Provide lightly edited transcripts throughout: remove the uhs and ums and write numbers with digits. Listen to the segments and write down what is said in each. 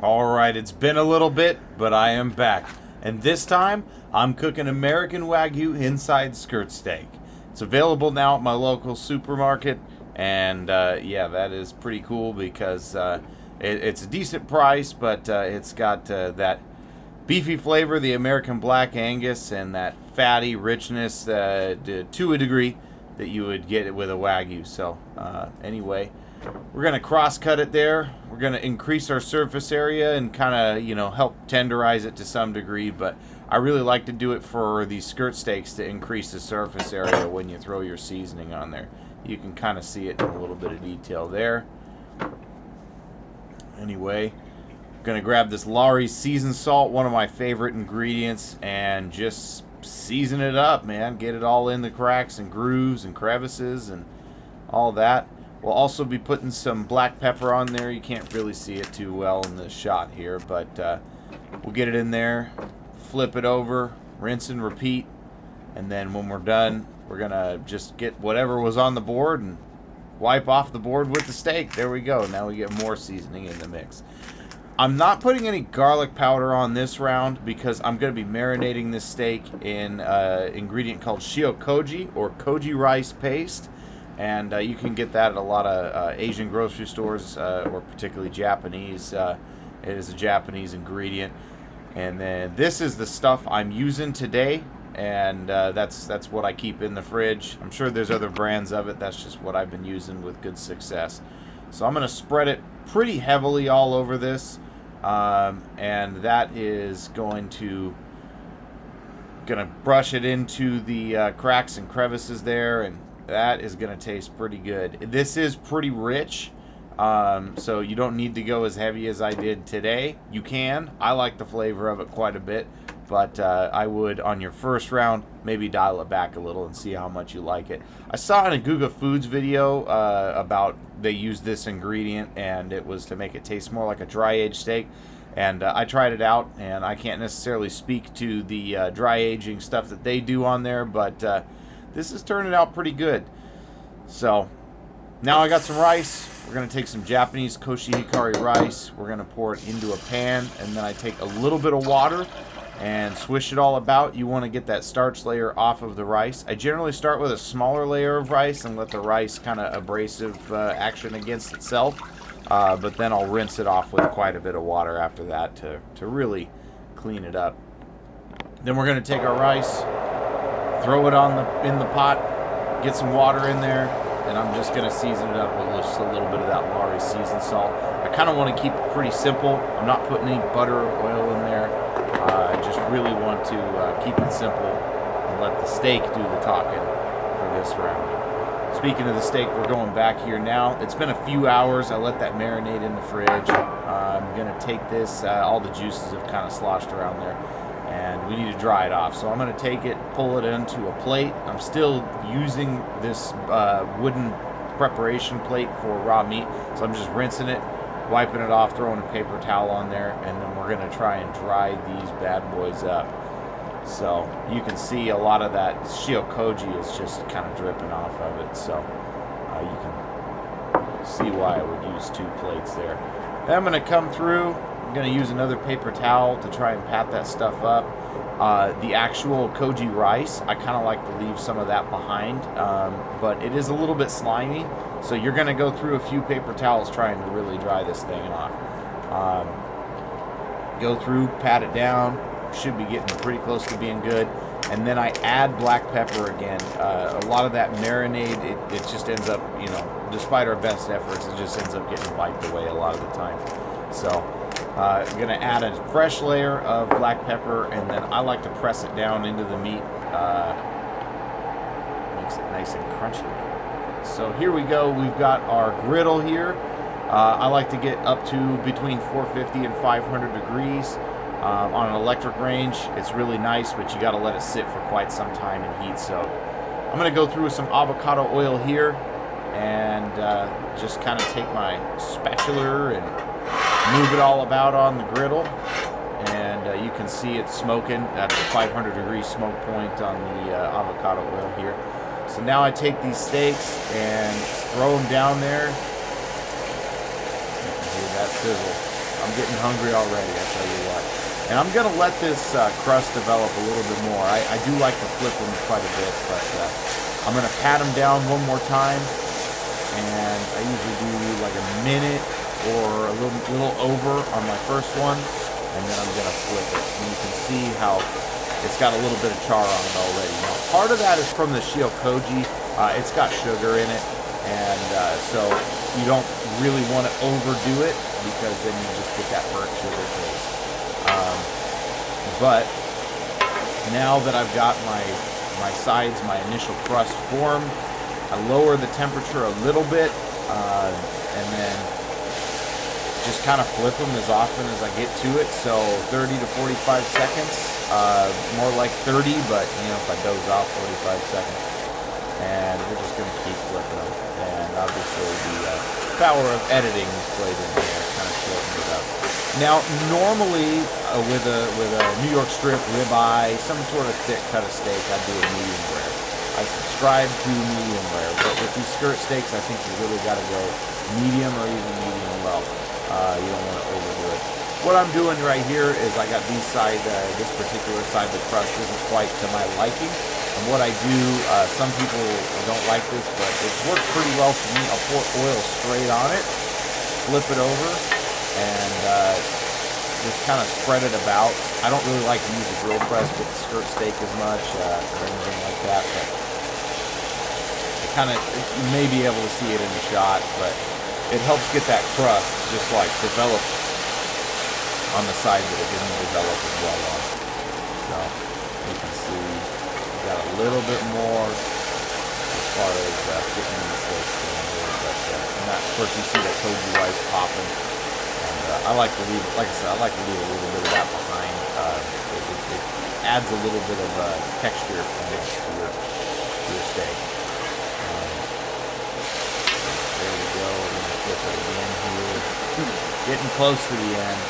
Alright, it's been a little bit, but I am back. And this time, I'm cooking American Wagyu inside skirt steak. It's available now at my local supermarket, and yeah, that is pretty cool because it's a decent price, but it's got that beefy flavor, the American Black Angus, and that fatty richness to a degree that you would get with a Wagyu. So anyway, we're going to cross cut it there. We're going to increase our surface area and kind of, help tenderize it to some degree, but I really like to do it for these skirt steaks to increase the surface area when you throw your seasoning on there. You can kind of see it in a little bit of detail there. Anyway, I'm going to grab this Lawry's seasoned salt, one of my favorite ingredients, and just season it up, man. Get it all in the cracks and grooves and crevices and all that. We'll also be putting some black pepper on there. You can't really see it too well in this shot here, but we'll get it in there, flip it over, rinse and repeat, and then when we're done, we're going to just get whatever was on the board and wipe off the board with the steak. There we go. Now we get more seasoning in the mix. I'm not putting any garlic powder on this round because I'm going to be marinating this steak in an ingredient called shio-koji, or koji rice paste. And you can get that at a lot of Asian grocery stores, or particularly Japanese. It is a Japanese ingredient. And then this is the stuff I'm using today, and that's what I keep in the fridge. I'm sure there's other brands of it. That's just what I've been using with good success. So I'm going to spread it pretty heavily all over this, and that is going to brush it into the cracks and crevices there, and that is going to taste pretty good. This is pretty rich, so you don't need to go as heavy as I did today. You can. I like the flavor of it quite a bit, but I would, on your first round, maybe dial it back a little and see how much you like it. I saw in a Guga Foods video about they used this ingredient, and it was to make it taste more like a dry-aged steak. And I tried it out, and I can't necessarily speak to the dry aging stuff that they do on there, but this is turning out pretty good. So now I got some rice. We're going to take some Japanese koshihikari rice. We're going to pour it into a pan, and then I take a little bit of water and swish it all about. You want to get that starch layer off of the rice. I generally start with a smaller layer of rice and let the rice kind of abrasive action against itself, but then I'll rinse it off with quite a bit of water after that to really clean it up. Then we're going to take our rice, throw it in the pot, get some water in there, and I'm just going to season it up with just a little bit of that Lawry's seasoned salt. I kind of want to keep it pretty simple. I'm not putting any butter or oil in there. I just really want to keep it simple and let the steak do the talking for this round. Speaking of the steak, we're going back here now. It's been a few hours. I let that marinate in the fridge. I'm going to take this, all the juices have kind of sloshed around there, and we need to dry it off. So I'm going to take it, pull it into a plate. I'm still using this wooden preparation plate for raw meat, so I'm just rinsing it, wiping it off, throwing a paper towel on there, and then we're going to try and dry these bad boys up. So you can see a lot of that shio-koji is just kind of dripping off of it, so you can see why I would use two plates there. Then I'm going to come through. I'm going to use another paper towel to try and pat that stuff up. The actual koji rice, I kind of like to leave some of that behind, but it is a little bit slimy, so you're going to go through a few paper towels trying to really dry this thing off. Go through, pat it down, should be getting pretty close to being good, and then I add black pepper again. A lot of that marinade, it just ends up, despite our best efforts, it just ends up getting wiped away a lot of the time. So I'm going to add a fresh layer of black pepper, and then I like to press it down into the meat. Makes it nice and crunchy. So here we go. We've got our griddle here. I like to get up to between 450 and 500 degrees. On an electric range, it's really nice, but you got to let it sit for quite some time and heat soak. I'm going to go through with some avocado oil here, and just kind of take my spatula and move it all about on the griddle, and you can see it smoking at the 500 degree smoke point on the avocado oil here. So now I take these steaks and throw them down there. You can hear that sizzle. I'm getting hungry already, I tell you what. And I'm going to let this crust develop a little bit more. I do like to flip them quite a bit, but I'm going to pat them down one more time. And I usually do like a minute or a little over on my first one. And then I'm going to flip it. And you can see how it's got a little bit of char on it already. Now, part of that is from the shiokoji. It's got sugar in it. And so you don't really want to overdo it because then you just get that burnt sugar taste. But now that I've got my sides, my initial crust formed, I lower the temperature a little bit and then just kind of flip them as often as I get to it. So 30 to 45 seconds, more like 30, but if I doze off, 45 seconds. And we're just going to keep flipping them. And obviously the power of editing is played in there, kind of shortened it up. Now, normally with a New York strip, ribeye, some sort of thick cut of steak, I'd do a medium rare. I subscribe to medium rare, but with these skirt steaks, I think you really got to go medium or even medium well. You don't want to overdo it. What I'm doing right here is I got this particular side of the crust isn't quite to my liking. And what I do, some people don't like this, but it's worked pretty well for me. I'll pour oil straight on it, flip it over, and just kind of spread it about. I don't really like to use a grill press with the skirt steak as much or anything like that, but you may be able to see it in the shot, but it helps get that crust just like developed on the side that it didn't develop as well on. So you can see we got a little bit more as far as getting the steaks in here, but of course you see that koji rice popping, and I like to leave, like I said, I like to leave a little bit of that behind. It adds a little bit of texture finish to your steak. There we go. We're going to flip it again here. Getting close to the end.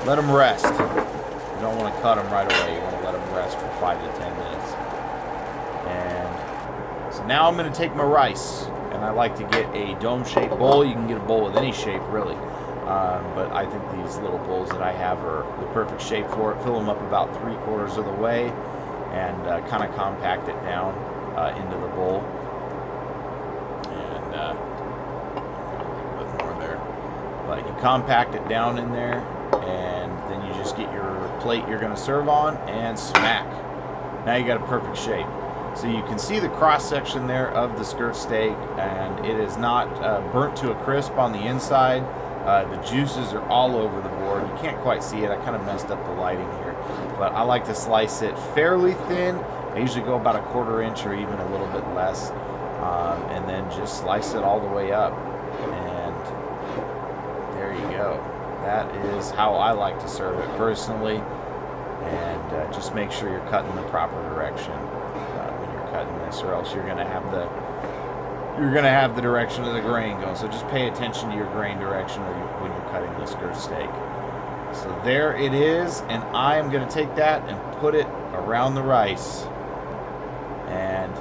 Let them rest. You don't want to cut them right away. You want to let them rest for 5 to 10 minutes. And so now I'm going to take my rice. And I like to get a dome-shaped bowl. You can get a bowl with any shape, really. But I think these little bowls that I have are the perfect shape for it. Fill them up about 3/4 of the way. And kind of compact it down into the bowl. And a little bit more there. But you compact it down in there. And then you just get your plate you're going to serve on and smack. Now you got a perfect shape. So you can see the cross section there of the skirt steak, and it is not burnt to a crisp on the inside. The juices are all over the board. You can't quite see it. I kind of messed up the lighting here, but I like to slice it fairly thin. I usually go about 1/4 inch or even a little bit less, and then just slice it all the way up. And there you go. That is how I like to serve it personally. And just make sure you're cutting the proper direction when you're cutting this, or else you're going to have the direction of the grain going. So just pay attention to your grain direction when you're cutting the skirt steak. So there it is, and I am going to take that and put it around the rice. And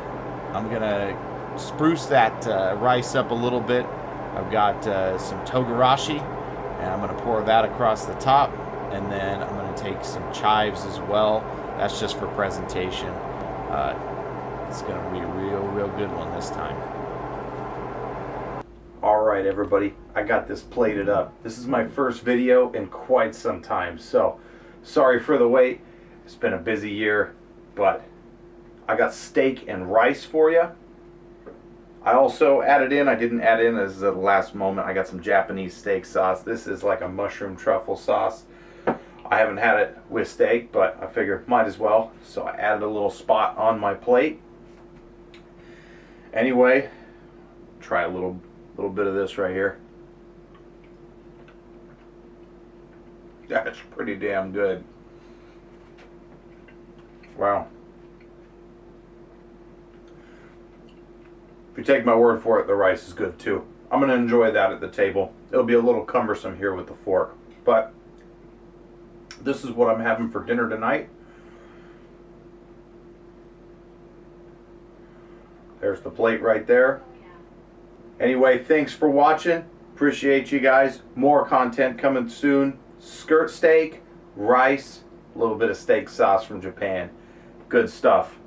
I'm going to spruce that rice up a little bit. I've got some togarashi, and I'm going to pour that across the top, and then I'm going to take some chives as well. That's just for presentation. It's going to be a real good one this time. Alright everybody, I got this plated up. This is my first video in quite some time, so sorry for the wait. It's been a busy year, but I got steak and rice for you. I also added in, I didn't add in as the last moment, I got some Japanese steak sauce. This is like a mushroom truffle sauce. I haven't had it with steak, but I figured might as well. So I added a little spot on my plate. Anyway, try a little bit of this right here. That's pretty damn good. Wow. If you take my word for it, the rice is good too. I'm going to enjoy that at the table. It'll be a little cumbersome here with the fork, but this is what I'm having for dinner tonight. There's the plate right there. Anyway, thanks for watching. Appreciate you guys. More content coming soon. Skirt steak, rice, a little bit of steak sauce from Japan. Good stuff.